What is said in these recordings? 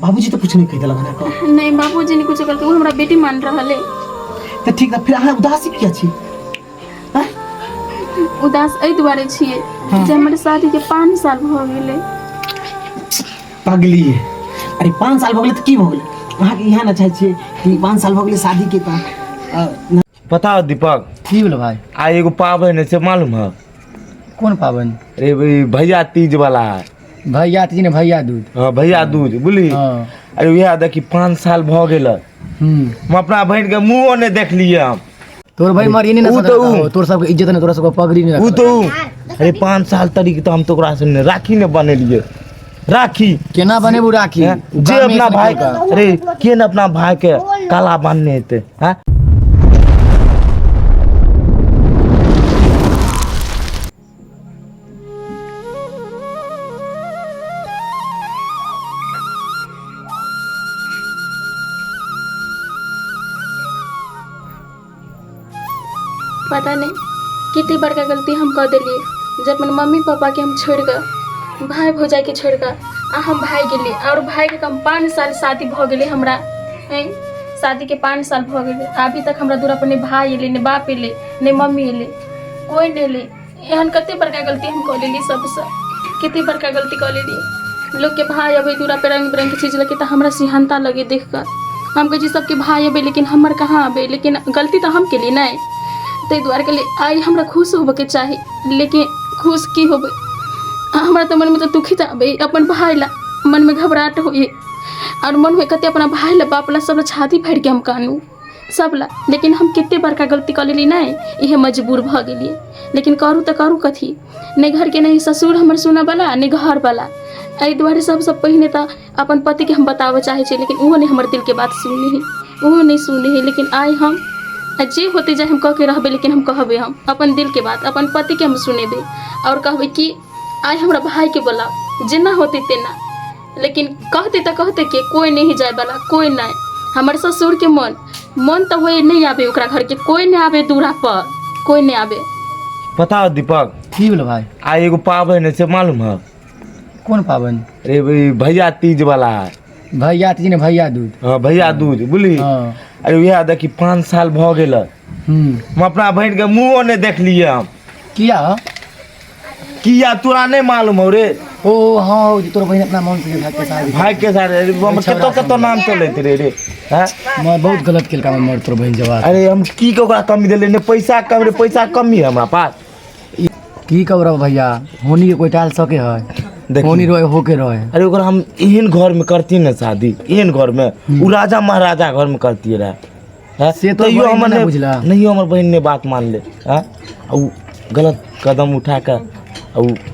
बाबूजी तो कुछ नहीं कहते लगन है। नहीं बाबूजी ने कुछ करके वो हमरा बेटी मान रहले। तो ठीक है फिर अहाँ उदासी किया छी? हैं? उदास एहि दुआरे छिए जे हमर शादी के 5 साल भ गेले। पगली है। अरे 5 साल हो गए तो की हो गए? अहाँ के यहाँ ना चाहे छिए कि 5 साल हो गए शादी के त बताओ दीपक की बोलो भाई? आ एगो पाबन है से मालूम है? कौन पाबन? अरे भाई भैया तीज वाला है। भैया तीज ने भैया दूध। हाँ भैया दूज बुझली। हाँ। अरे यह देखी 5 साल भ गेल हम अपना बहन के मुँहो नहीं देख लिए हम। तोर भाई मारी नहीं ना तो तोर सबके इज्जत नहीं तोरा सबके पगड़ी नहीं वो तो अरे 5 साल तरीके तो हम तो ओकरा से राखी ने बने लिए। राखी केना बनेबू राखी? जे अपना भाई का अरे के न अपना भाई के काला बांधने थे। हाँ पता नहीं कितनी बड़का गलती हम कर दिलिए जब अपन मम्मी पापा के हम छोड़ कर भाई भौजाई के छोड़ कर आ हम भाई गेली और भाई के कम 5 साल शादी भ गेले हमरा। शादी के 5 साल भ गेले अभी तक हमरा दूर पर ने भाई एले ने बाप एले ने मम्मी एले कोई नहीं एले। एहन कते बड़का गलती हम कर लेली सबसे कितनी बड़का गलती कर लेली। लोग के भाई अबे दूरा पे रंग बिरंग की चीज लगे तो हमरा सिहनता लगे देख कर हम कहे सबके भाई अबे लेकिन हमर कहाँ अबे लेकिन गलती तो हम के लिए नहीं ते द्वारा के लिए आई हमरा खुश होबे के चाहिए लेकिन खुश की होबे हमरा तो मन में तो दुखी जाबे अपन भाई ला मन में घबराहट होई और मन में कते अपना भाई ला बाप ला सब ला छाती फाड़ के हम कानू सब ला लेकिन हम कितने बड़का गलती कर लेली नहीं इहे मजबूर भ गेलिए लेकिन करू तो करू कथी नहीं घर के नहीं ससुर हमर सुना वाला नहीं घर वाला एहि द्वारे सब पहले तो अपन पति के हम बतावे चाहे छे लेकिन वो नहीं हमर दिल के बात सुनी है वो नहीं सुनी है लेकिन आई हम जे होते जाए हम कह के रहबे लेकिन हम कहबे हम अपन दिल के बात अपन पति के हम सुनेबे और कहबे कि आई हमरा भाई के बोलाओ जितना होते तेना लेकिन कहते तो कहते के कोई नहीं जाए वाला कोई नहीं हमर ससुर के मन तो वही नहीं आवे ओकरा घर के कोई नहीं आवे दूरा पर कोई नहीं आवे। बताओ दीपक की बोलो भाई? आ एगो पाबन है से मालूम है? कौन पाबन? अरे भाई भैया तीज वाला है। भैया तीज ने भैया दूध। हाँ भैया दूज बुझली। हाँ। अरे यह देखी 5 साल भ गेल हम अपना बहन के मुँहो नहीं देख लिए हम। किया तोरा नहीं मालूम हो रे? ओ हाँ तोर बहन अपना मन से भाई के साथ कतो नाम चले रे। हाँ मैं बहुत गलत केलका मैं तोर बहन जवाब। अरे हम की ओकरा कमी दिले ने पैसा कम रे पैसा कमी है हमरा पास की कहब भैया होनी के कोई टाल सके है होनी रोए होके रोए। अरे ओकरा हम एहन घर में करती ना शादी एहन घर में उ राजा महाराजा घर में करती रहे से तो हमर नहीं बुझला नहीं हमर बहन ने बात मान ले। हाँ गलत कदम उठा कर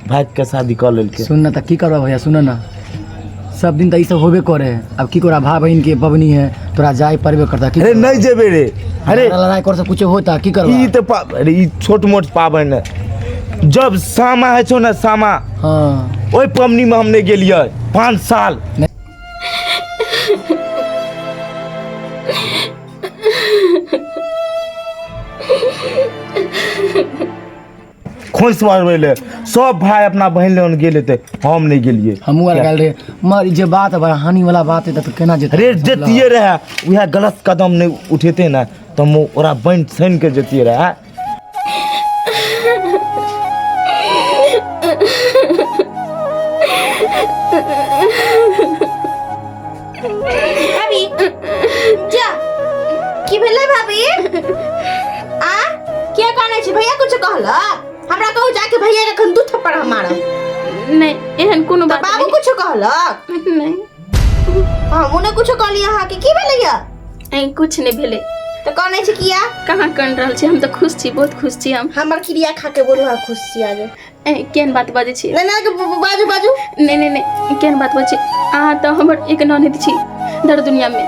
भाई के शादी कर लेलके। सुन ना तो की करबा भैया सुन ना सब दिन तो ये सब होबे करे अब की करा भाई बहन के पबनी है तोरा जाय परबे करता। अरे नहीं जेबे रे अरे लड़ाई कर से कुछ होता की करबा? ई तो अरे ई छोट मोट पाबन है जब सामा है छो ना सामा। हाँ ओई पबनी में हमने गेलिए 5 साल खोस मारबे ले सब भाई अपना बहन लोग गेले थे हम नहीं गेलिए। हमू वाला गल रे मर जे बात है हानि वाला बात है तो केना जेते रे जतिए रहे वह गलत कदम नहीं उठेते ना तो हम ओरा बहन सन के जतिए रहे। भाभी जा की भेले भाभी आ क्या कहने छी भैया कुछ कहला हमरा कहू जाके भैया के खन दू थप्पड़ मारा नहीं एहन कोनो बात बाबू कुछ कहलक नहीं हां मुने कुछ कहली हां के की भेलैया कुछ नहीं भेले तो कहने छी किया कहाँ कन रहल छी हम तो खुश छी बहुत खुश छी हम हमर क्रिया खा के बोलू खुश छी आगे केन बात बाजे छी नहीं नहीं बाजू बाजू नहीं केन बात बाजे अहाँ तो हमर एक ननद छी दर दुनिया में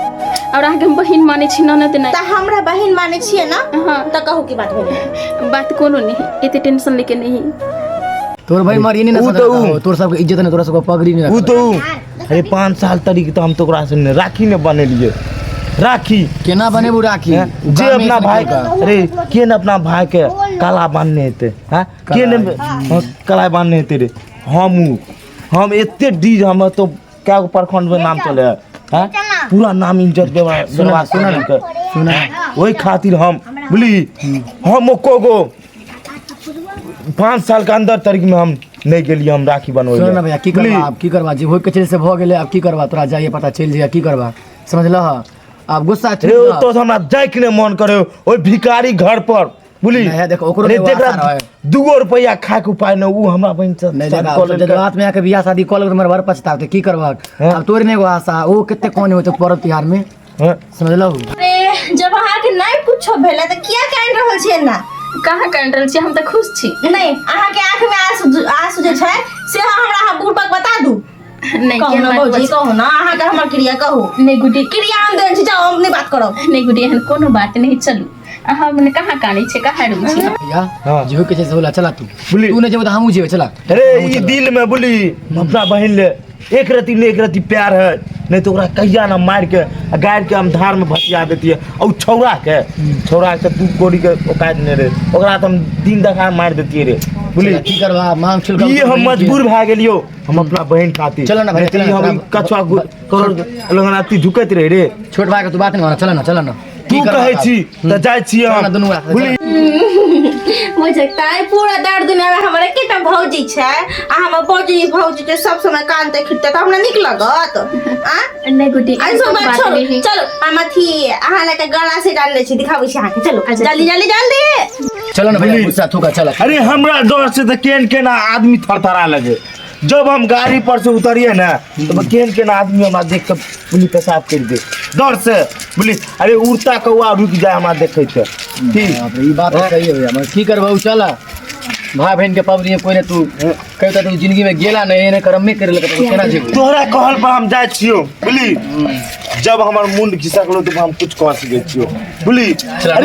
और आगे हम बहन माने छी ननद नहीं त हमरा बहन माने छिए ना। हाँ त कहू की बात भेले बात कोनो नहीं एते टेंशन लेके नहीं तोर भाई मारी नहीं ना तोर सबके इज्जत नहीं तोरा सबके पगड़ी नहीं वो तो अरे 5 साल तरीके तो हम तो ओकरा से राखी ने बने लिए। राखी केना बनेबू राखी? जे अपना भाई का अरे के न अपना भाई के काला बांधने थे। हाँ के न काला बांधने थे रे हम एते डीज हम तो क्या प्रखंड में नाम चले हाँ पूरा नाम इज्जत बर्बाद सुना ना, कर सुना वही खातिर हम बोली हम को 5 साल के अंदर तरीक में हम नहीं गेलिए हम राखी बनवे सुन ना भैया की करबा आप की करबा जी होय के चल से भ गेले अब की करबा तोरा जाइए पता चल जाए की करबा समझलह आप गुस्सा रे तो हमरा जाय के मन करे ओइ भिखारी घर पर बोली नहीं देखो ओकरो रे के देख वास्ता रहे। 2 रुपया खाए के उपाय न उ हमरा बहन से नहीं शादी देखा कऽ लेलकै। जब रात में आके बियाह शादी कॉल हमर भर पछताव तो की करबा हाँ। अब तोरे ने एगो आशा वो कितने कौन होते पर्व त्योहार में हाँ, समझलहु अरे जब अहाँ के नहीं कुछो भेले त किया कान रहल छियै ना कहाँ काटि रहल छी हम तऽ खुश छी। नहीं अहाँ के आंख में आंसू जे छै से हमरा अहाँ बुढ़बक बता दू नहीं कहू केहन ना बात भौजी बा- कहू ना अहाँ के हमर क्रिया कहू नहीं गुडी क्रिया हम देन छी जाओ हम नहीं बात करब नहीं गुडी एहन कोनो बात नहीं चलू अहाँ मने कहाँ कानै छै कहाँ रूम छी भैया हाँ। जो के जैसे होला चला तू बोली। तू ने जेबो त हमहू जेबे चला अरे ये दिल में बोली अपना बहन ले एक रति प्यार है नहीं तो ओकरा कहिया ना मार के आ गाड़ के हम धार में भसिया देती है और छौड़ा के तू कोड़ी के औकात नहीं रे ओकरा तो हम दिन दखा मार देती रे बोली की करबा मांग चल ये हम मजबूर भए गेलियो हम अपना बहन खातिर चलो ना भाई, नहीं तो चलो ना, हम चलो। कछुआ करोड़ लगनाती झुकत रहे रे छोट भाई के तू बात नहीं माना चला ना तू कहै छी त जाय छी चल ना हम दुनू गोटा, बोली मुझे ताई पूरा दर्द दुनिया में हमारे केटा भौजी छै आ हमर भौजी के सब समय कान ते खिटते त हमरा नीक लागत आ नहीं गुडी आई सब बात छोड़ो चलो हम अथी अहाँ लके गला से डाल ले छी दिखाबै छी अहाँ के चलो जल्दी चलो ना भैया बोली। गुस्सा थूका चला अरे हमरा डर से तो केन आदमी थरथरा लगे जब हम गाड़ी पर से उतरिए ना तो केन आदमी हमरा देख के पुलिस पेशाब कर दे डर से बोली अरे उड़ता कौआ रुक जाए हमरा देखे थे ठीक बाप रे, ई बात तो सही है भैया मगर की करबा चला भाई बहन के पबनी कोई ने तू कहता तू जिंदगी में गेला नहीं एने कर्म में करे लगा तो केना जेबू तोहरा कहल पर हम जाए छियो बोली जब हमर मुंड घिसकलो तो हम कुछ कह सके छियो बोली चला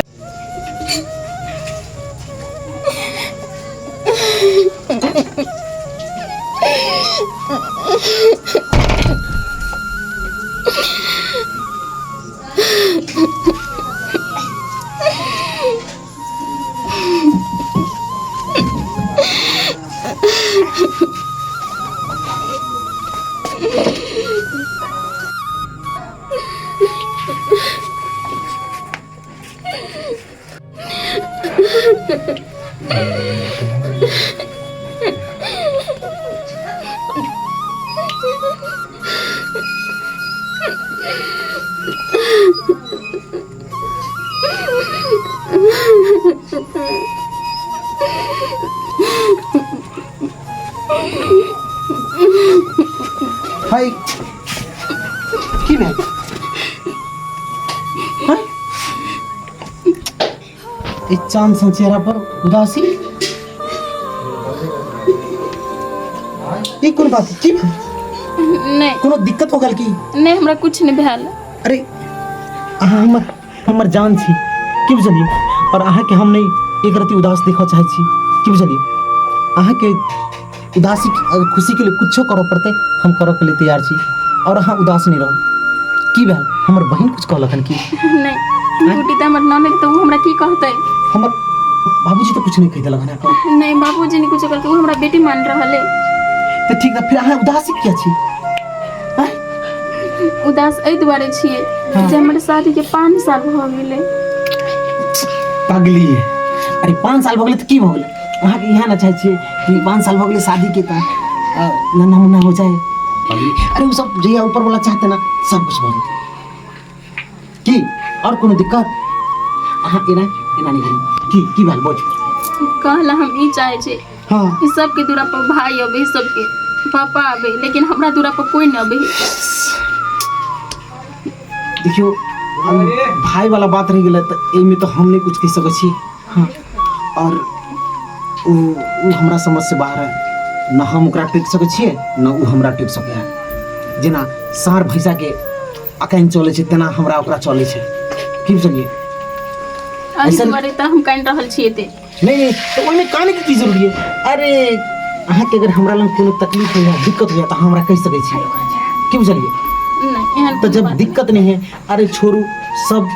हाय की भेल हाय ई चांद सन चेहरा पर उदासी ई कोन बात की भेल? नहीं कोनो दिक्कत हो गल की नहीं हमरा कुछ नहीं भेल अरे अहाँ हमर जान छी की बुझलिए और अहाँ के हम नहीं एक रति उदास देखा चाहे छी की बुझलिए अहाँ के उदासी खुशी के लिए कुछो करो पड़ते हम करो के लिए तैयार छी और अहाँ उदास नहीं रहो की भेल हमर बहन कुछ कहलखन की नहीं गुडी त हमर ननद तो उ हमरा की कहतै हमर बाबूजी तो कुछ नहीं कह देलखन है नहीं बाबूजी ने कुछ करके उ हमरा बेटी मान रहले तो ठीक है फिर अहाँ उदासी किया छी हैं? उदास एहि दुआरे छियै हाँ। जे हमर शादी के 5 साल भ गेलै पगली अरे 5 साल हो गए तो की हो गए अहाँ के यहाँ ना चाहे छिए कि 5 साल हो गए शादी के ता नन्हा मुन्ना हो जाए पगली अरे वो सब जया ऊपर वाला चाहते ना सब कुछ हो की और कोनो दिक्कत अहाँ एना नहीं करी की भेल बोझ कहला हम ई चाहे छै हाँ कि सबके दूरा पर भाई अबे सबके पापा अबे लेकिन हमरा दूरा पर कोई न अबे देखियो हम भाई वाला बात रह गया तो एमे तो हम नहीं कुछ कह सकै छी हाँ और उ हमरा समझ से बाहर है न हम ओकरा टिक सकै छियै न उ हमरा टिक सकै है जेना सार भैंसा के अकान चले छै तेना हमरा ओकरा चले छै की बुझलिए एहि ऐसन- दुआरे त हम कान रहल छियै ते नहीं तो ओइमे काने की जरूरी है अरे अहाँ के अगर हमरा लग कोनो तकलीफ हो या दिक्कत हो या तो हमरा कह सकै छी की बुझलिए नहीं एहन तो कोनो जब बात दिक्कत नहीं है अरे छोड़ू सब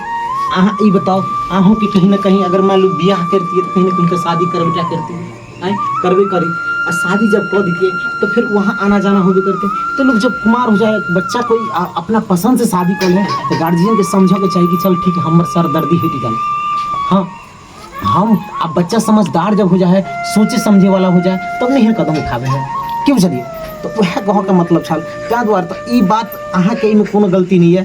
अहाँ ई बताओ अहों की कहीं ना कहीं अगर मान लो बियाह करती है तो कहीं ना कहीं का शादी करबे क्या करती है आए करबे करी और शादी जब कर दिए तो फिर वहाँ आना जाना होबे करते। तो लोग जब कुमार हो जाए बच्चा कोई अपना पसंद से शादी कर ले तो गार्जियन के समझ के चाहिए कि चल ठीक है हमारे सर दर्दी ही गल। हाँ हम अब बच्चा समझदार जब हो जाए सोचे समझे वाला हो जाए तब नहीं कदम उठावे है क्यों चलिए। तो वह कहो का मतलब छल क्या द्वार तो ई बात अहाँ के में कोनो गलती नहीं है।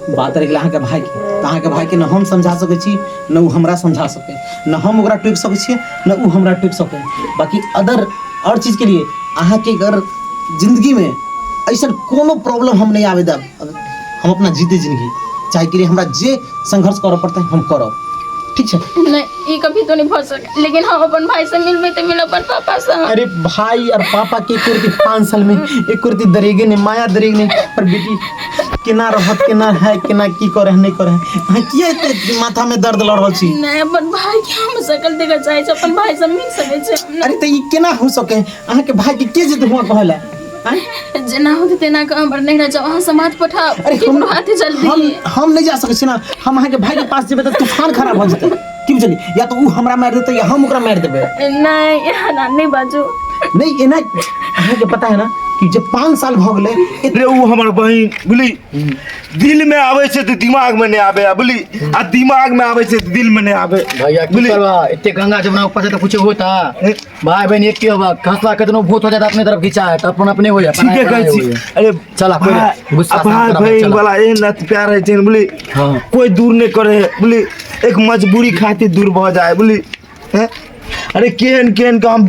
बात रही अहाँ के भाई के तो अहाँ के भाई के न हम समझा सके छी न वो हमरा समझा सके, न हम ओकरा टोक सके छियै न वो हमरा टोक सके। बाकी अदर और चीज के लिए अहाँ के अगर जिंदगी में ऐसा कोनो प्रॉब्लम हम नहीं आवे देब। हम अपना जीते जिंदगी चाहे के लिए हमरा जे संघर्ष करऽ पड़ते हम करब ठीक है। नहीं ये कभी तो नहीं हो सके लेकिन हम अपन भाई से मिलबे तो मिल अपन पापा से। अरे भाई और पापा के कुर्ती 5 साल में एक कुर्ती दरेगे नहीं माया दरेगे नहीं पर बेटी केना रहत केना है केना की करे नहीं करे हाँ किया इतने माथा में दर्द लड़ रहल छी। नहीं अपन भाई के हम शकल देखा चाहे छ अपन भाई से मिल सके छ। अरे तो ये केना हो सके अहाँ के भाई के जेते हुआ कहला जेना होते तेना का हमर नहीं रह जाओ समाज पठाओ। अरे हम हाथे जल्दी हम नहीं जा सके छी ना। हम अहाँ के भाई के पास जेबे तो तूफान खराब हो जते क्यों चली या तो वो हमरा मार देते या हम ओकरा मार देबे। नहीं यहाँ नहीं बाजू नहीं एना अहाँ के पता है ना कि जब 5 साल भ गेले रे वो हमर बहिन बुली दिल में आवे से तो दिमाग में नहीं आवे बुली आ दिमाग में आवे से तो दिल में नहीं आवे भैया की करवा इतने गंगा जमुना ऊपर से तो कुछ होता भाई बहन एक के होगा खसला कितनो भूत हो जाता अपने तरफ खींचा है तो अपन अपने हो जाए ठीक है कहै छी। अरे चला कोई गुस्सा भाई बहन वाला ए न प्यार है चेन बुली कोई दूर नहीं करे बुली एक मजबूरी खातिर दूर भ जाए बुली हैं। अरे केहन केहन काम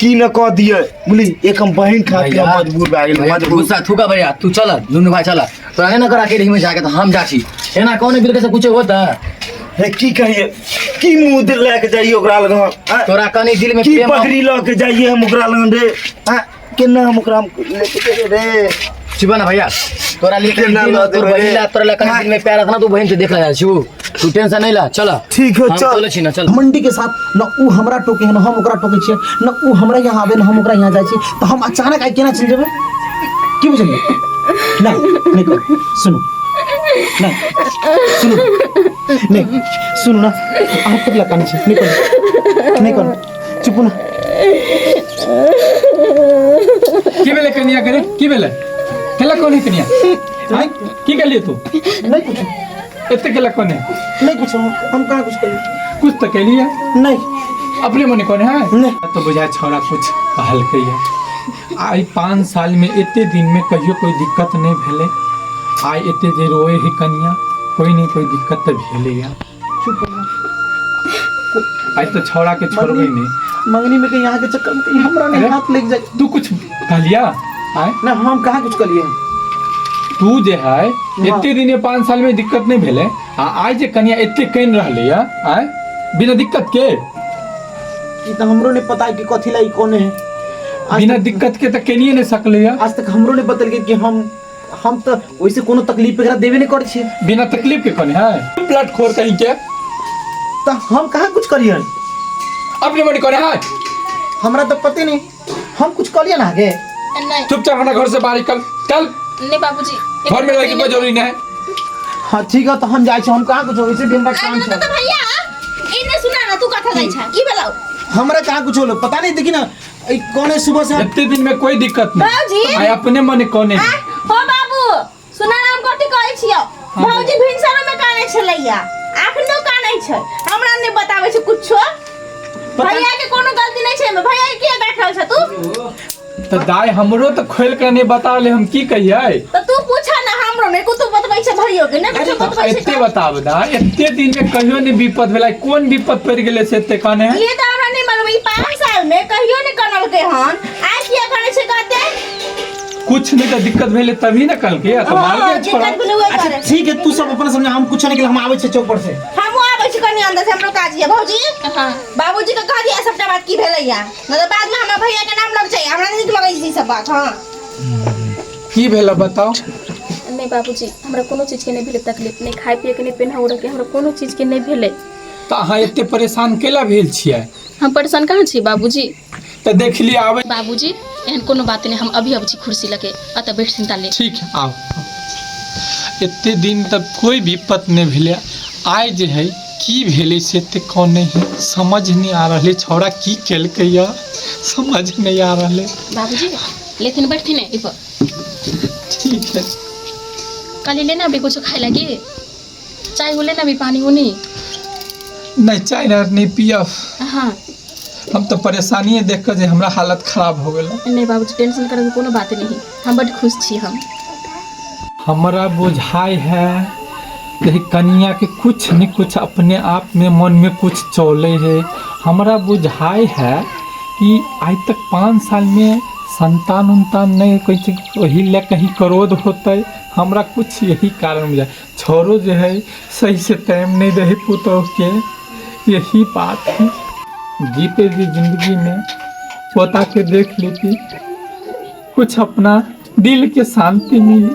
की न कह दिए बुली एक हम बहन खातिर मजबूर भ गेल मजबूर। गुस्सा थूका भैया तू चल दुनू भाई चला तो आगे ना करा के रही में जाके तो हम जाची एना कौन बिल के से कुछ होता है की कहिए की मुंह दिल लेके जाइए ओकरा लग तोरा कनी दिल में की प्रेम पकड़ी लेके जाइए हम ओकरा लग रे हां केना हम ओकरा लेके जाइए रे शिवा ना भैया तोरा लेके तोर बहिला तोरा लेके दिल में प्यार था ना तू बहन से देख ले शिव तू टेंशन नहीं ला चला ठीक है चल चल छी ना चल। मंडी के साथ न ऊ हमरा टोके है न हम ओकरा टोके छियै न ऊ हमरा यहाँ आवे न हम ओकरा यहाँ जाइ छी तो हम अचानक आइ केना चल जेबै की बुझलिए। नहीं कर सुनो नहीं सुनो नहीं सुनो ना आप कब लकानी छी नहीं कर चुप ना की बेले कनिया करे की बेले केला कोन है कनिया हां की कर लिए तू नहीं कुछ इतने केला कोन है नहीं कुछ हम कहाँ कुछ करिए कुछ तो के लिए नहीं अपने मन कोन है नहीं तो बुझाए छोरा कुछ कहल कहिए आई 5 साल में इतने दिन में कहियो कोई दिक्कत नहीं भेले आई इतने देर रोए ही कनिया कोई नहीं कोई दिक्कत तो भेले या चुप आई तो छोरा के छोड़बे नहीं मंगनी में कहीं यहाँ के चक्कर में कहीं हमरा नहीं हाथ लग जाए तू कुछ कहलिया आए ना हम कहाँ कुछ करिए। तू जे है इतने दिन में 5 साल में दिक्कत नहीं भेले आज जे कनिया इतने कन रहले या आए बिना दिक्कत के ई तो हमरो ने पता है कि कथी लाई कौन है बिना दिक्कत के तो केनिए नहीं सकले या आज तक हमरो ने बतल के कि हम तो वैसे कोनो तकलीफ वगैरह देवे नहीं करे छियै बिना तकलीफ के कौन है प्लट खोर कहीं के तो हम कहाँ कुछ करिए अपने मन कौन है हमरा तो पते नहीं हम कुछ करिए ना आगे। नहीं चुपचाप अपना घर से बाहर निकल चल नहीं बाबूजी घर में रह के कोई जरूरी नहीं है। हाँ ठीक है तो हम जाए छी हम कहाँ कुछ वैसे भी हमरा काम छै तो भैया इने सुना ना तू कथा दै छ की भेलौ हमरा कहाँ कुछ होलो पता नहीं देखी ना ई कौन सुबह से इतने दिन में कोई दिक्कत बाबूजी। नहीं आय अपने मन कौन है हो बाबू सुना ना हम कथि कहै छियो भौजी भिनसर में काने छलैया आखनो काने छै हमरा ने बताबै छै कुछो भैया के कोनो गलती नहीं छै भैया के किया बैठल छ तू तो दाई हमरो तो खोल कर नहीं बता ले हम की कहिए तो तू पूछा ना हमरो ने को तू बतबै छै भैयो के ने कुछ बतबै छै इतने बताब दा इतने दिन में कहियो नहीं विपत भेला कौन विपत पड़ गेले से इतने काने है ये तो हमरा नहीं मालूम ई 5 साल में कहियो नहीं करल के हन आज किया करे छै कहते कुछ नहीं तो दिक्कत भेले तभी ना कल के तो मार के छोड़ा दिक्कत हुए अच्छा करे ठीक है तू सब अपना समझा हम कुछ नहीं के हम आवे छै चौक पर से हम आबै छी कनी अंदर से हमरो काज है भौजी हाँ बाबूजी के कह दिया सबटा बात की भेलैया न तो बाद में हमरा भैया के नाम लग जाए हमरा नहीं लगै छै सब बात हां की भेला बताओ नहीं बाबूजी हमरा कोनो चीज के नहीं भेले तकलीफ नहीं खाए पिए के नहीं पहना उड़ा के हमरा कोनो चीज के नहीं भेले तो अहाँ इतने परेशान केला भेल छियै हम परेशान कहाँ छी बाबूजी तो देख लिया आवे बाबूजी एहन कोनो बात नहीं हम अभी अब छी कुर्सी लगे अत बैठ चिंता ले ठीक है आओ इतने दिन तक कोई विपत नहीं भेले आय जे है की भेले से ते कौन नहीं समझ नहीं आ रहे छौड़ा की केलकै या समझ नहीं आ रहा है। बाबूजी लेकिन बैठती नहीं पर ठीक है। कल लेना अभी कुछ खाए लगी चाय हो लेना अभी पानी होनी। नहीं चाय नहीं पिया। हाँ हम तो परेशानी देख कर जे हमरा हालत खराब हो गया। नहीं बाबूजी टेंशन करे कोनो बात नहीं हम बड़ खुश छी हम। हमारा बुझाई है यही कन्या के कुछ न कुछ अपने आप में मन में कुछ चले है। हमारा बुझाई है कि आज तक 5 साल में संतान उन्तान नहीं कहीं ले कहीं क्रोध होते। हमरा कुछ यही कारण बुझाए छोरो जो है सही से टाइम नहीं रहे पुतोह के। यही बात है जीते जी जिंदगी में पोता के देख लेती कुछ अपना दिल के शांति मिली।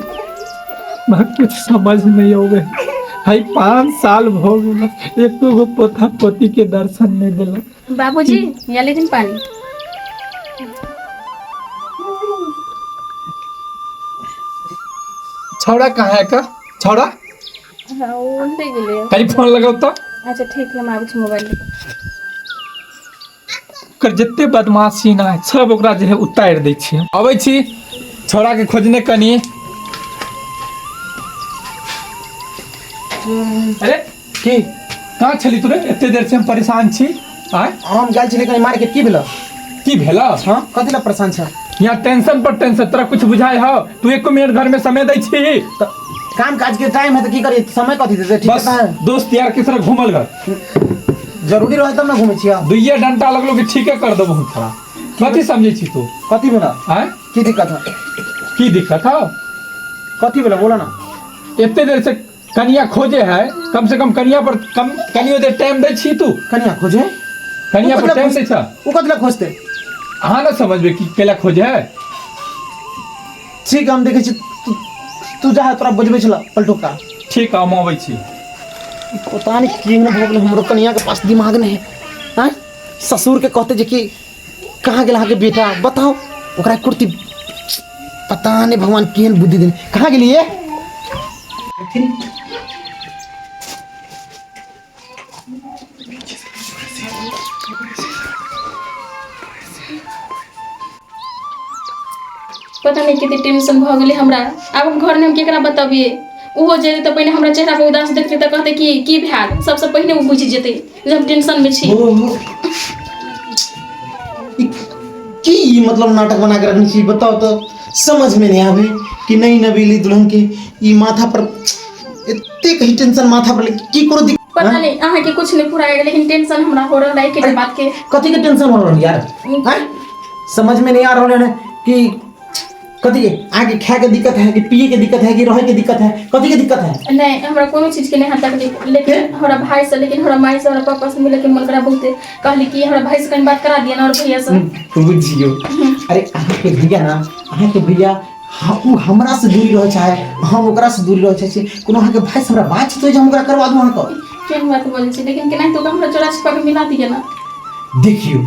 मैं कुछ समझ नहीं हो गए भाई 5 साल हो गए एक गो पोता पोती के दर्शन नहीं दिला। बाबूजी या लेकिन पानी छौड़ा कहाँ है का छौड़ा हाँ वो ले गेले। कहीं फोन लगाओ तो अच्छा ठीक है हम आबै छी मोबाइल कर जितने बदमाशी ना है सब ओकरा जे है उतार दै छी। अबै छी छौड़ा के खोजने कनी। अरे की कहाँ छली तू रे एते देर से हम परेशान छी। आय हम गेल छलियै कहीं मार्केट की भेल की भेला। हाँ कथी ला परेशान छ यहाँ टेंशन पर टेंशन तोरा कुछ बुझाई हो। तू 1 मिनट घर में समय दै छी तो काम काज के टाइम है तो की करी समय कथी देते ठीक बस है दोस्त यार के तरह घूमल घर जरूरी रहे तब ना घूमे छियै। दुइये डंटा लगलो कि ठीके कर दो बहुत थोड़ा कथी समझे छी तू। कथी भेला आय की दिक्कत है की दिक्कत हो कथी भेला बोला ना। इतने देर से कनिया खोजे है कम से कम कनिया पर कम कनियो देर टाइम दे छी तू। कनिया खोजे कनिया पर टाइम दे छ वो कथी ला खोजते अहाँ ना समझबे कि केला खोजे है। ठीक है हम देखे छी तू जा तोरा बुझबे छला पलटू का ठीक है हम अबै छी। पता नहीं की न भोगल हमरो कनिया के पास दिमाग नहीं है। हैं ससुर के कहते जे कि कहाँ गेला के बेटा बताओ ओकरा कुर्ती पता नहीं भगवान केहन बुद्धि देने कहाँ गेली ये। पता नहीं कितनी टेंशन भ गेले हमरा। अब हम घर में हम केकरा बताबिए ओहो जे तो पहले हमरा चेहरा पे उदास देखते तो कहते कि की भेल सबसे पहले वो बुझि जेते जे हम टेंशन में छी। की मतलब नाटक बना के रखनी चाहिए बताओ तो समझ में नहीं आवे कि नई नवीली दुल्हन के ई माथा पर इतने कहीं टेंशन माथा पर की करो पता नहीं अहाँ के कुछ नहीं पुराएगा लेकिन टेंशन हमरा हो रहा है के बात के कथी के टेंशन हो रहा है यार। हैं समझ में नहीं आ रहा है कि कथी आगे खाए के दिक्कत है कि पिए के दिक्कत है कि रहे के दिक्कत है कथी के दिक्कत है। नहीं हमरा कोनो चीज के नहीं तकलीफ लेकिन हमरा भाई से लेकिन हमरा माई से हमरा पापा से मिले के मन करा बहुते कहली कि हमरा भाई से कहीं बात करा दिया ना और भैया से बुझियो। अरे अहाँ के भैया ना अहाँ के भैया उ हमरा से दूरी रहे चाहे हम ओकरा से दूरी रहे चाहे कोनो अहाँ के भाई से हमरा बात तो हम ओकरा करवा दूं अहाँ को केन बात बोल छी लेकिन केना तो हमरा चोरा छिपा के मिला दिया ना। देखियो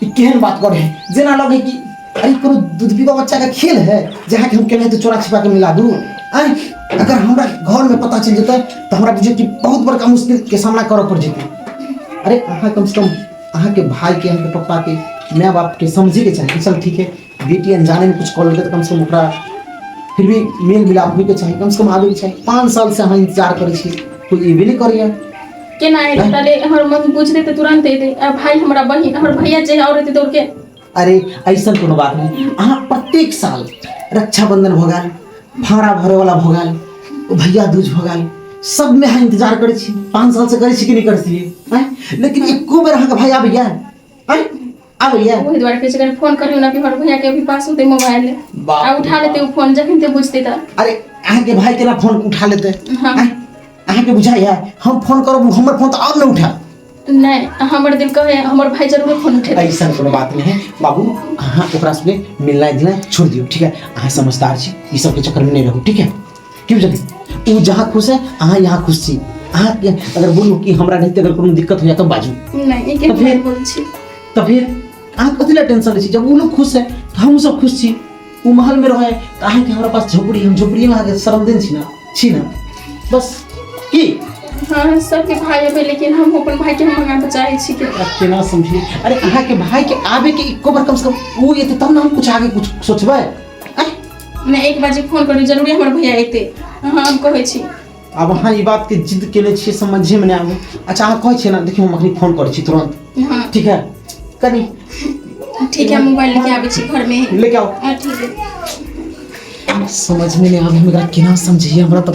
ई केहन बात करे जेना लगे कि अरे कोनो दूध पीबा बच्चा का खेल है जहाँ के हम कहले तो चोरा छिपा के मिला दूं। अगर हमरा घर में पता चल जेते तो हमरा बुझे कि बहुत बड़का मुश्किल के सामना करे पड़ जेते। अरे अहाँ कम से कम अहाँ के भाई के अहाँ के पापा के माँ बाप के समझे के चाहिए चल ठीक है बेटी अनजाने में कुछ कर लेते तो कम से कम ओकरा फिर भी मेल मिलाप होई के चाहिए कम से कम आवे के चाहिए। 5 साल से हम इंतजार करे छी कोई ये भी नहीं करिए केना है ताले हमर मन बुझ दे तुरंत दे दे भाई हमरा बहिन हमर भैया जे और दे दौड़ के। अरे ऐसा कोनो बात नहीं अहाँ प्रत्येक साल रक्षाबंधन भोगाल भाड़ा भरे वाला भोगाल भैया दूज भोगाल सब में अहाँ इंतजार करे छी 5 साल से करे छी कि नहीं करे छी लेकिन एको बेर अहाँ के भाई आबैया आबैया वही द्वारा के जगह फोन करियो ना कि हमर भैया के अभी पास होते मोबाइल आ उठा लेते वो फोन जखन ते बुझते त। अरे अहाँ के भाई केना फोन उठा लेते हाँ। अहाँ के बुझाइया हम फोन करब हमर फोन तो अब न उठा नहीं हमर दिल कहे हमर भाई जरूर फोन उठे ऐसा कोनो बात नहीं है बाबू अहाँ ओकरा से मिलना दिला छोड़ दियो ठीक है अहाँ समझदार छी ई सब के चक्कर में नहीं रहू ठीक है क्यों जल्दी उ जहाँ खुश है अहाँ यहाँ खुश छी अहाँ के अगर बोलू कि हमरा नहीं अगर कोनो दिक्कत हो जाए तो बाजू नहीं के तो फिर बोल छी तो फिर अहाँ कथी ला टेंशन ले छी जब उ लोग खुश है तो हम सब खुश छी उ महल में रहे तो अहाँ के हमरा पास झोपड़ी हम झोपड़ी में आके शर्म देन छी ना बस की हाँ सबके भाई अबे, लेकिन हम अपन भाई के हम मंगा चाहे छी के। केना समझी? अरे अहाँ के भाई के आवे के एको बार कम से कम वो ये तब ना हम कुछ आगे कुछ सोचबै। मैं एक बार फोन करू जरूरी हमर भैया एते। हाँ हम कहै छी। अब अहाँ ई बात के जिद केने छियै, समझे में नहीं आबै। अच्छा अहाँ कहै छियै ना, देखियो हम अखनी फोन करै छी तुरंत। हाँ ठीक है कनी। ठीक है, मोबाइल लेके आबै छी घर में। लेके आओ। हाँ ठीक है। समझ में नहीं आवे हमरा केना समझिए, हमरा तो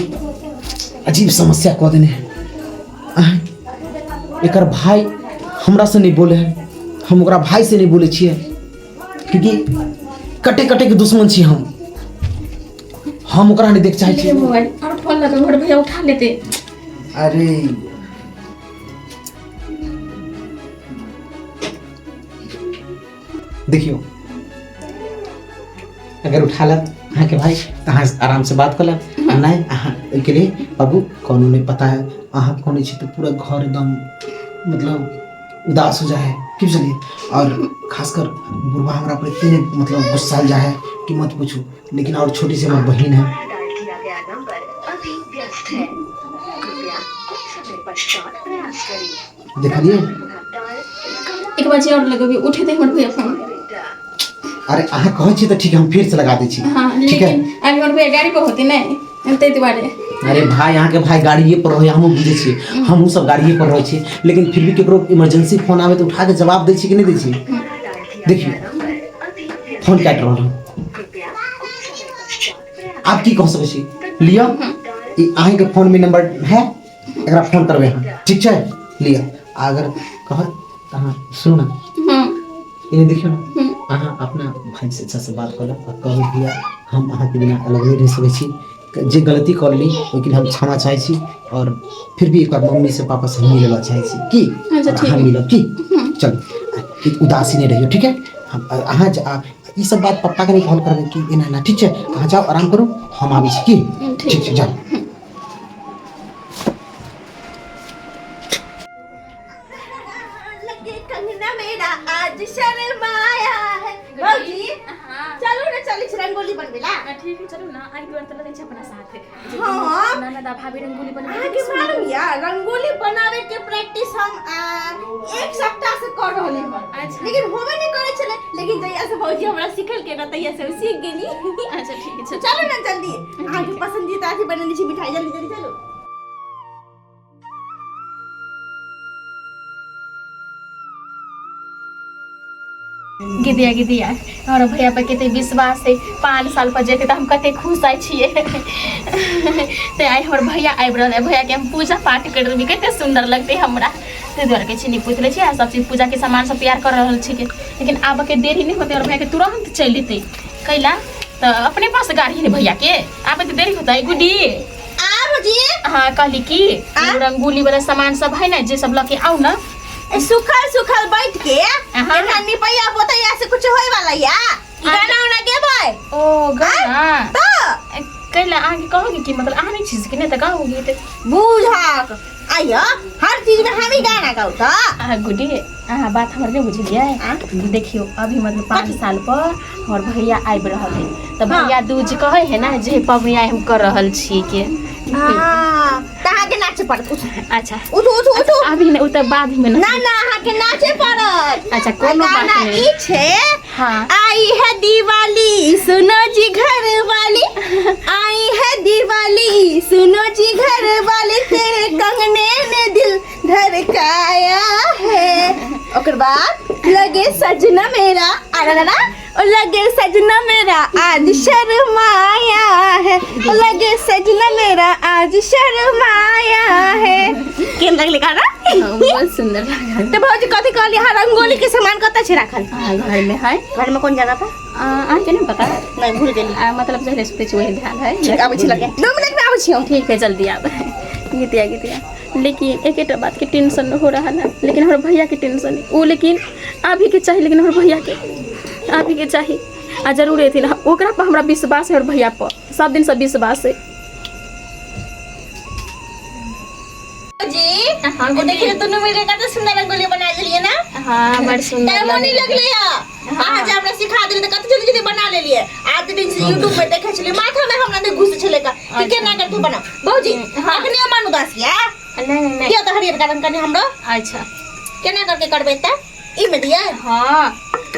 अजीब समस्या कह देने है। एकर भाई हमरा से नहीं बोले है, हम ओकरा भाई से नहीं बोले छिए, क्योंकि कटे कटे के दुश्मन छी हम ओकरा नहीं देख चाहे छी। मोबाइल और फोन लगा, घर भैया उठा लेते। अरे देखियो अगर उठा लत अहाँ के भाई तो अहाँ आराम से बात कर लेब। नहीं अहाँ के लिए बाबू कोनो नहीं पता है, अहाँ कोने छी तो पूरा घर एकदम मतलब उदास हो जाए कि बुझलिए। और खासकर बुढ़वा हमरा पर इतने मतलब गुस्सा जाए कि मत पूछो। लेकिन और छोटी सी हमारी बहन है। देखा लिए एक बजे और लगेबी, उठे दे हमर भैया फोन। अरे अहाँ कहै छी तो ठीक है, हम फिर से लगा दै छी। हाँ ठीक है। लेकिन अभी हमर भैया गाड़ी पर होती नहीं ते दुआरे। अरे भाई यहाँ के भाई गाड़िए पर रहे, हमहूँ बुझे छी, हमहूँ सब गाड़िए पर रहे छी, लेकिन फिर भी केकरो इमरजेंसी फोन आवे तो उठा के जवाब दै छी कि नहीं दै छी। देखिए फोन काट रहा हूँ, आप की कह सकै छी लिया। अहाँ के फोन में नंबर है, एकरा फोन करबे हम, ठीक है लिया। अगर कहत तो अहाँ सुनो ना, इन्हें देखियो ना, अहाँ अपना भाई से अच्छा से बात कर लो और कहो भैया हम अहाँ के बिना अलग नहीं रह सकै छी, जे गलती कर ली लेकिन हम क्षमा चाहे छी। और फिर भी एक बार मम्मी से पापा से मिले ला चाहे छी की। अच्छा, ठीक हम है। मिलब की। चलो उदासी नहीं रहियो, ठीक है। हम अहाँ ये सब बात पापा के नहीं कॉल करबे की एना ना, ठीक है। अहाँ जाओ आराम करो, हम आबै छी की। ठीक है जाओ। लगे कंगना मेरा आज शर्माया है। भौजी चलो ना, चली रंगोली बनवेला। ठीक है चलो ना, आई दुआर तले छै अपना साथ। हाँ। ननदा भाभी रंगोली बनवे। आगे मालूम या रंगोली बनावे के प्रैक्टिस हम एक सप्ताह से कर रहली हन। अच्छा। लेकिन होबे नहीं करे छले, लेकिन जहिया से भौजी हमरा सिखल के ना तहिया से सीख गेली। अच्छा ठीक है चलो ना जल्दी, आगे पसंदीदा थी बननी छी मिठाई, जल्दी जल्दी चलो। गिदिया गिदिया और भैया पर कते विश्वास है, 5 साल पर जेते तो हम कते खुश आइ छिए। ते आई हमर भैया आबि रहल है, भैया के हम पूजा पाठ कर देबी, कते सुंदर लगते हमरा। ते द्वारा के छिनी पूछ ले छी, सब चीज पूजा के सामान सब तैयार कर रहल छी के, लेकिन आब के देरी नहीं होते और भैया के तुरंत चल लेते कैला। तो अपने पास गाड़ी है भैया के, आब तो देरी होता है। गुडी भौजी हाँ कहली की रंगोली वाला सामान सब है ना, जे सब लके आओ ना। सुखल सुखल बैठ के एना निपैया पोतैया से कुछ होय वाला या गाना उना गेबै। ओ गाना तो कैला आगे कहोगे कि मतलब आने चीज के नहीं तो गाओगे तो बुझक आइयो, हर चीज में हम ही गाना गाऊ तो। गुडी बात हमर नहीं बुझलिए। देखियो अभी मतलब 5 साल पर और भैया आबि रहल है, तो भैया दूज कहे है ना जे पबनी हम कर रहल छी के। हां तहां के नाचे पड़त। अच्छा उठो उठो उठो, अभी नहीं उतर बाद में ना ना अहां के नाचे पड़त। अच्छा कोनो बात गाना नहीं। ई छे हाँ आई है दिवाली सुनो जी घर वाली, आई है दिवाली सुनो जी घर वाली, तेरे कंगने ने दिल धड़काया है। ओकर बाद लगे सजना मेरा आना और लगे सजना मेरा आज शर्माया है, लगे सजना मेरा आज शर्माया है। केन लगले गाना बहुत सुंदर लगा। तो भौजी कथी कहली हां रंगोली के सामान कत छे राखल? घर में है। घर में कौन जगह पर? आके नहीं पता, नहीं भूल गेली। मतलब पहले सुते छी वही ध्यान है। ठीक आबै छी लगे 2 मिनट में आबै छी हम। ठीक है जल्दी आब। गीतिया लेकिन एक बात के टेंशन हो रहा है, लेकिन हमारे भैया के टेंशन है वो, लेकिन अभी के चाहिए, लेकिन हमारे भैया के अभी के चाहिए आ जरूर थी ना। ओकरा पर हमरा विश्वास है और भैया पर सब दिन सब विश्वास है। जी हां देखिए दोनों मिलके कते सुंदर रंगोली बना लेलिए ना। हां बड़ सुंदर टाइम नहीं लगले है। आज हमरा सिखा देले त कते जल्दी जल्दी बना लेलिए। आज दिन से YouTube पे देखे छलिए, माथा में हमरा नहीं घुस छले का कि केना करके बना। भौजी अखनी मन उदासिया नहीं दिया तो हरियर गार्डन करने हमरो अच्छा केना करके करबे त ई में दिया हाँ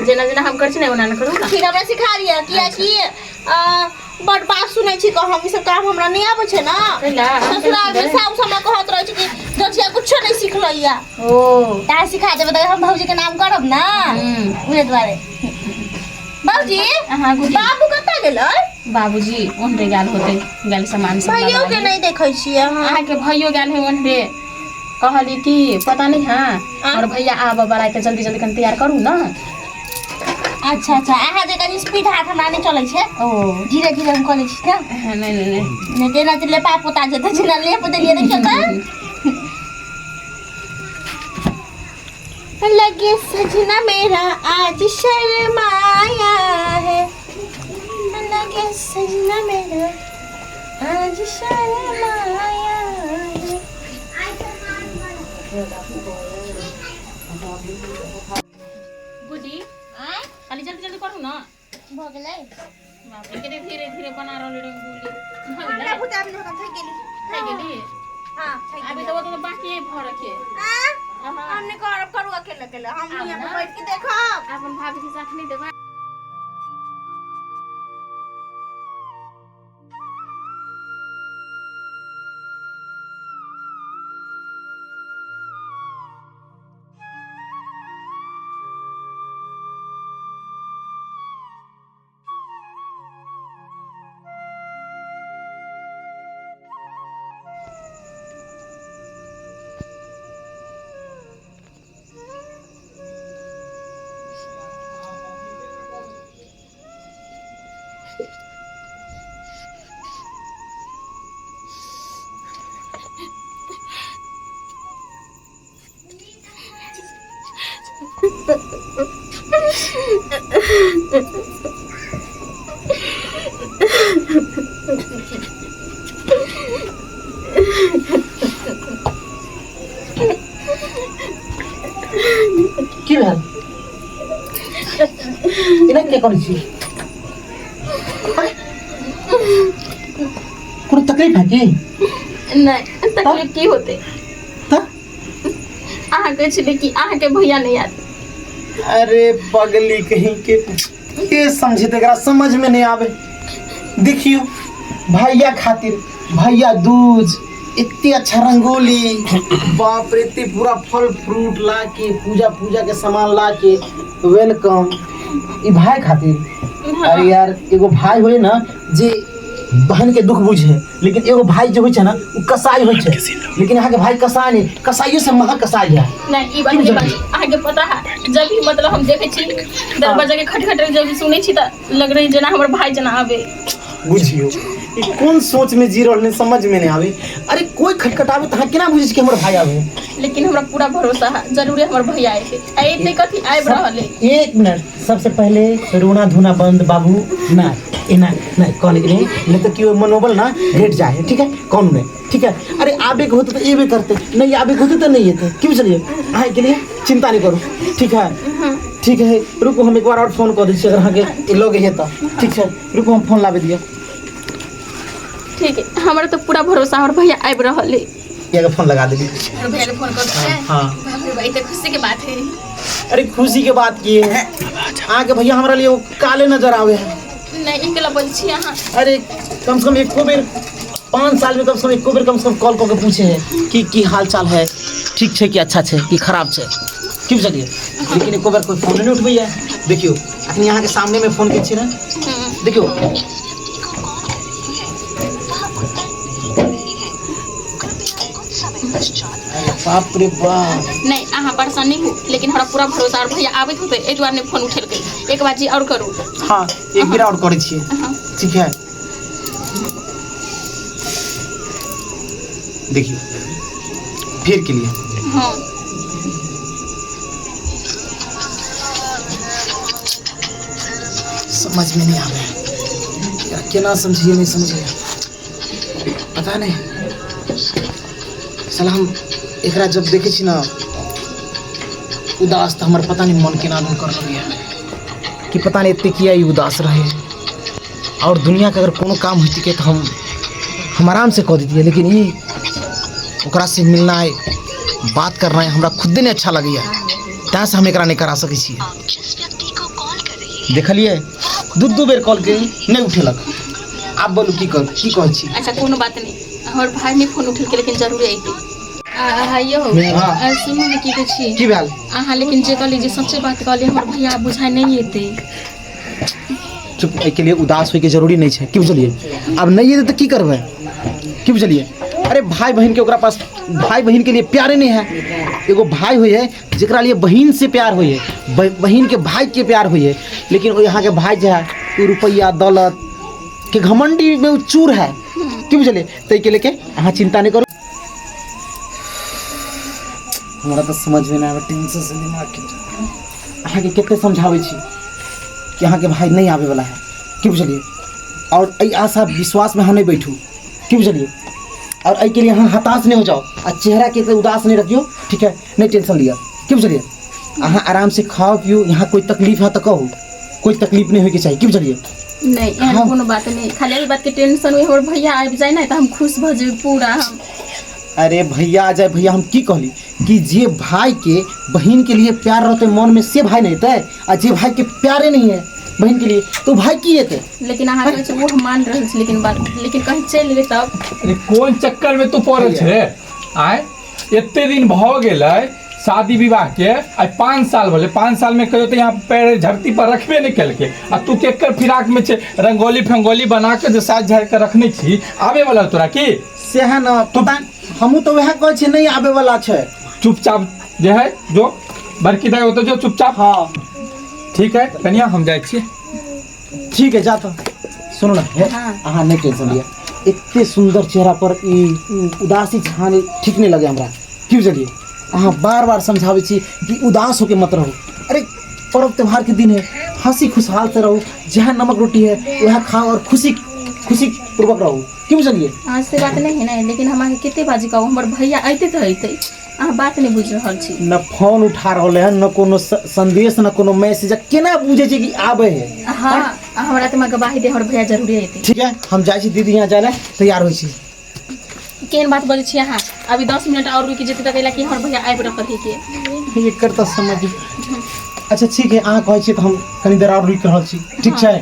जेना जेना हम कर छी ना ओना ना करू ना फिर हमरा सिखा दिया किया कि बड़ बात सुनै छी कह हम ई सब काम हमरा नहीं आबै छै ना कैला ससुराल में साउस हमरा कहत रहै छै कि दछिया कुछो नहीं सिखलैया ओ ता सिखा देबे त हम भौजी के नाम करब ना उहे द्वारे बाबूजी हाँ गुडी बाबू कतऽ गेलै बाबूजी ओनरे गेल होते गेल सामान सब भाइयों के नहीं देखै छियै अहाँ के भइयो गेल है ओनरे कहली कि पता नहीं हाँ और भैया आब बड़ा के जल्दी जल्दी कन तैयार करू ना अच्छा अच्छा अहाँ जे कनी स्पीड हाथ हमरा नहीं चलै छै ओ धीरे धीरे हम करै छी ना नहीं नहीं तेना ते ले पाप पोता जेते जेना ले पोते लिए देखियो त लगे सजना मेरा आज शर्माया है लगे सजना मेरा आज शर्माया है गुडी खाली जल्दी जल्दी करू ना भ गेलै बाप रे केते धीरे धीरे बना रहले रंगोली हो हमरा गेलै बुता में हम થઈ गेली થઈ गेली हां થઈ अभी गेली तो बाकी है भर रखे हमने करब करू अकेले अकेले हम यहाँ पे बैठ के देखब अपन भाभी के साथ नहीं देबा की भेल इना के करै छी कोनो तकलीफ है की नहीं तकलीफ की होते त अहाँ कहे छले कि अहाँ के भैया नहीं आते अरे पगली कहीं के ये समझे तेरा समझ में नहीं आवे देखियो भैया खातिर भैया दूज इतनी अच्छा रंगोली बाप रे इतनी पूरा फल फ्रूट ला के पूजा पूजा के सामान ला के वेलकम ई भाई खातिर अरे यार एगो भाई होए ना जे बहन के दुख बुझे लेकिन एगो भाई जो होय छै ना उ कसाई होय छै लेकिन यहाँ के भाई कसाई नहीं कसाईयो से महक कसाई है नहीं ई बात अहाँ के पता है जब भी मतलब हम देखे छी दरवाजा के खटखट जब भी सुनै छी त लग रही जना हमर भाई जना आवे बुझियो ई कौन सोच में जी रहल नहीं समझ में नहीं आवे अरे कोई खटखटावे त केना बुझै छी कि हमर भाई आवे लेकिन हमरा पूरा भरोसा है जरूर हमर भैया आए थे कथी आबि रहले एक मिनट सबसे पहले रोना धोना बंद बाबू ना एना नहीं कहने के नहीं तो क्यों मनोबल ना घट जाए ठीक है कौन नहीं ठीक है अरे आबे के होते तो एबे करते नहीं आबे के होते तो नहीं होते क्यों चलिए आए के लिए चिंता नहीं करो ठीक है रुको हम एक बार और फोन कर दी अगर हाँ के लोग है तो ठीक है रुको हम फोन लावे दिया ठीक है हमारा तो पूरा भरोसा और भैया आबि रहले ये फोन लगा देली और भैया फोन कर हाँ बाप रे भाई तो खुशी की बात है अरे खुशी के बात की है आके भैया हमारा लिए वो काले नजर आवे हैं नहीं इनके बोल छी अहाँ अरे कम से कम एको बेर 5 साल में कम से कम एको बेर कम से कम कॉल करके पूछे हैं कि की हाल चाल है ठीक है कि अच्छा है कि खराब है क्यों चलिए लेकिन एको बेर कोई फोन नहीं उठबैया देखियो अखन यहाँ के सामने में फोन किए ना देखियो अरे बाप रे बाप नहीं अहाँ परेशान नहीं हो लेकिन हमरा पूरा भरोसा और भैया आबैत होते एक बार ने फोन उठेल के एक बार जी और करू हाँ एक बेर और करे छिए ठीक है देखियो फिर के लिए हाँ समझ में नहीं आवे यार क्या ना समझिए नहीं समझिए पता नहीं साला हम एकरा जब देखे छी ना उदास तो हमारे पता नहीं मन के नाम कर लिया कि पता नहीं इतने किया ही उदास रहे और दुनिया का अगर कोनो काम होती के तो हम आराम से कह देती है लेकिन ओकरा से मिलना है, बात करना है, हमरा खुद नहीं अच्छा लगैया, तैं से हम एकरा नहीं करा सकै छियै। देखलिए दू बेर कॉल के नहीं उठेलक। आप बोलू की कहै छी? अच्छा कोनो बात नहीं, हमर भाई ने फोन उठेल के, लेकिन जरूर अइते। यो सुनू ने की कहै छी की भेल? अहाँ लेकिन जे कहली जे सच्चे बात कहली, हमर भैया बुझाइ नहीं एते। चुप, के लिए उदास होके जरूरी नहीं है, की बुझलिए? अब नहीं है तो की करबै, की बुझलिए? अरे भाई बहन के ओकरा पास भाई बहन के लिए प्यारे नहीं है। एगो भाई हुई है जरा लिए बहन से प्यार हुई है, बहन के भाई के प्यार हुई है, लेकिन यहाँ के भाई जो है वो रुपया दौलत के घमंडी में वो चूर है, की बुझलिए? तो के लेके अहाँ चिंता नहीं करो। हमारा तो समझ में नहीं आवे, टेंशन से दिमाग के अहाँ के कितने समझावे छी कि यहाँ के भाई नहीं आवे वाला है, की बुझलिए? और आई आशा विश्वास में हम नहीं बैठू, की बुझलिए? और आई के लिए यहाँ हताश नहीं हो जाओ और चेहरा के उदास नहीं रखियो, ठीक है? नहीं टेंशन लिया, की बुझलिए? अहाँ आराम से खाओ पियो, यहाँ कोई तकलीफ है तो कहो, कोई तकलीफ नहीं होगी चाहिए, की बुझलिए? नहीं एहन कोनो बात नहीं, खाली ई बात के टेंशन हुई हमर भैया आबि जाए ना तो हम खुश भ जेबै पूरा हम। अरे भैया आ जाए, भैया हम की कहली कि जे भाई के बहन के लिए प्यार रहते मन में से भाई नहीं रहते, और जे भाई के प्यारे नहीं है बहन के लिए तो भाई की हेतै? लेकिन अहाँ कहै छै वो हम मान रहल छी, लेकिन बात लेकिन कहीं चलि गेलै तब। अरे कोन चक्कर में तू पड़ल छे? आय एते दिन भ गेलै शादी विवाह के, आज 5 साल भले, 5 साल में कहियो तो यहाँ पैर धरती पर रखबे नहीं केलके, आ तू केकर फिराक में छे रंगोली फंगोली बना के जो साज झाड़ के रखने छी, आवे वाला तोरा की से है ना? पता हमू तो वह कहै छी नहीं आवे वाला छे। चुपचाप जे है जो बड़की दाई होतो जो चुपचाप। हाँ ठीक है कन्या हम जाए छी। ठीक है, जा तो सुनो ना, अहाँ नहीं टेंशन लिया, इतने सुंदर चेहरा पर ई उदासी छाने ठीक नहीं लगे हमरा, क्यों चलिए? अहाँ बार बार समझावे छी कि उदास होके मत रहो। अरे पर्व त्योहार के दिन है, हंसी खुशहाल से रहो, जहाँ नमक रोटी है वह खाओ और खुशी पूर्वक रहो, क्यों चलिए? आज से बात नहीं है ना, लेकिन हमारे कितने बाजी कहू हमर भैया अइते तो अइते, अहाँ बात नहीं बुझ रहल छी। न फोन उठा रहे हैं, न कोनो संदेश, न कोनो मैसेज, केना बुझे छी कि आबे है? हाँ हमरा तो गवाही दे हमर भैया जरूरी अइते। ठीक है, हम जाए छी, दीदी यहाँ जाए तैयार हो छी। केन बात बोले छी अहाँ? अभी 10 मिनट और रुकी जेते तक कि हमर भैया आबि रहल है के। ये करता समझ। अच्छा ठीक है, अहाँ कहै छी तो हम कनी देर और रुक रहल छी, ठीक है?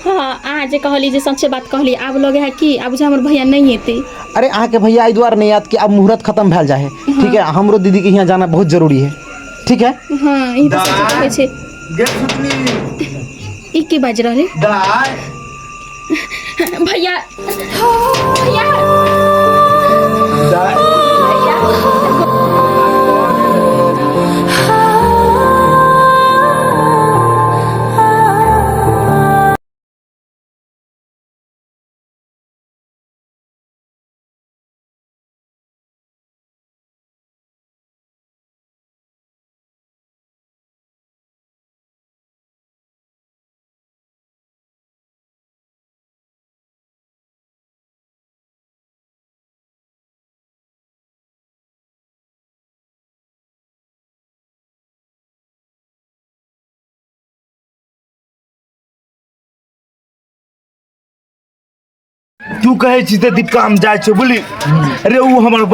हाँ अहाँ जे कहली जे सच्चे बात कहली, आब लगे है कि आब जे हमर भैया नहीं एते। अरे अहाँ के भैया एहि दुआरे नहीं याद कि अब मुहूर्त खत्म भेल जाए है, ठीक है? हमरो दीदी के यहाँ जाना बहुत जरूरी है, ठीक है? हाँ ई तो सच कहै छै। ई की बाज रहले? भैया भैया तू कहे छी ते दीपिका हम जाए छो बोली। अरे वो हमर